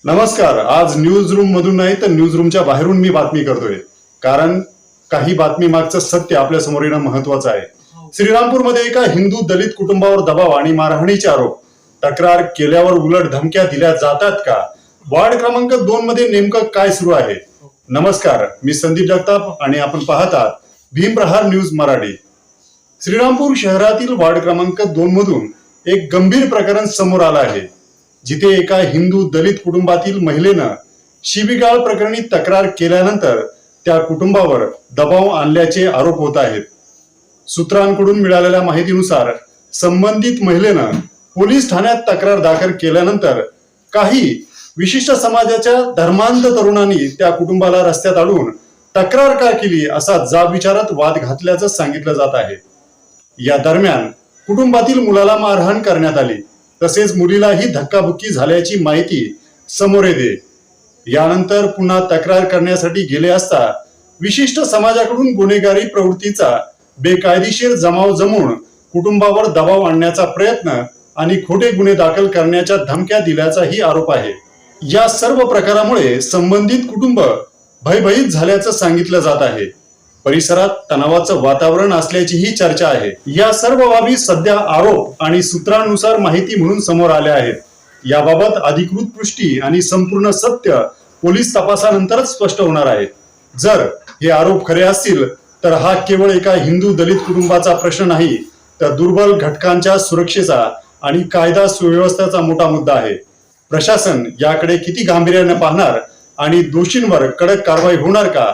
नमस्कार. आज news room मधून नाही तर न्यूज रूमच्या बाहेरून मी बातमी करतोय, कारण काही बातमी मागचं सत्य आपल्या समोर येणं महत्वाचं आहे. श्रीरामपूरमध्ये एका हिंदू दलित कुटुंबावर दबाव आणि मारहाणीचे आरोप. तक्रार केल्यावर उलट धमक्या दिल्या जातात का? वार्ड क्रमांक 2 मध्ये नेमकं काय सुरू आहे? नमस्कार, मी संदीप जगताप आणि आपण पाहत आहात भीमप्रहार न्यूज मराठी. श्रीरामपूर शहरातील वार्ड क्रमांक 2 मधून एक गंभीर प्रकरण समोर आलं आहे, जिथे एका हिंदू दलित कुटुंबातील महिलेनं शिवीगाळ प्रकरणी तक्रार केल्यानंतर त्या कुटुंबावर दबाव आणल्याचे आरोप होत आहेत. सूत्रांकडून मिळालेल्या माहितीनुसार संबंधित महिलेनं पोलीस ठाण्यात तक्रार दाखल केल्यानंतर काही विशिष्ट समाजाच्या धर्मांध तरुणांनी त्या कुटुंबाला रस्त्यात अडवून तक्रार का केली असा जाब विचारत वाद घातल्याचं सांगितलं जात आहे. या दरम्यान कुटुंबातील मुलाला मारहाण करण्यात आली, तसेच मुलीलाही धक्काबुक्की झाल्याची माहिती समोर येते. यानंतर पुन्हा तक्रार करण्यासाठी गेले असता विशिष्ट समाजाकडून गुन्हेगारी प्रवृत्तीचा बेकायदेशीर जमाव जमवून कुटुंबावर दबाव आणण्याचा प्रयत्न आणि खोटे गुन्हे दाखल करण्याच्या धमक्या दिल्याचाही आरोप आहे. या सर्व प्रकारामुळे संबंधित कुटुंब भयभीत झाल्याचं सांगितलं जात आहे. परिसरात तणावाचं वातावरण असल्याचीही चर्चा आहे. या सर्व बाबी सध्या आरोप आणि सूत्रांनुसार माहिती म्हणून समोर आल्या आहेत. याबाबत अधिकृत पुष्टी आणि संपूर्ण सत्य पोलीस तपासानंतरच स्पष्ट होणार आहे. जर हे आरोप खरे असतील तर हा केवळ एका हिंदू दलित कुटुंबाचा प्रश्न नाही, तर दुर्बल घटकांच्या सुरक्षेचा आणि कायदा सुव्यवस्थेचा मोठा मुद्दा आहे. प्रशासन याकडे किती गांभीर्याने पाहणार आणि दोषींवर कडक कारवाई होणार का?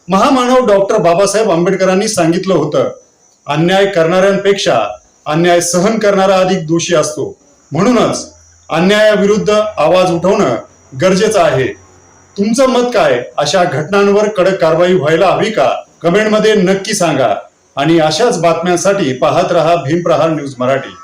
महामानव डॉक्टर बाबासाहेब आंबेडकरांनी सांगितलं होतं, अन्याय करणाऱ्यांपेक्षा अन्याय सहन करणारा अधिक दोषी असतो. म्हणूनच अन्यायाविरुद्ध आवाज उठवणं गरजेचं आहे. तुमचं मत काय? अशा घटनांवर कडक कारवाई व्हायला हवी का? कमेंटमध्ये नक्की सांगा आणि अशाच बातम्यांसाठी पाहत रहा भीमप्रहार न्यूज मराठी.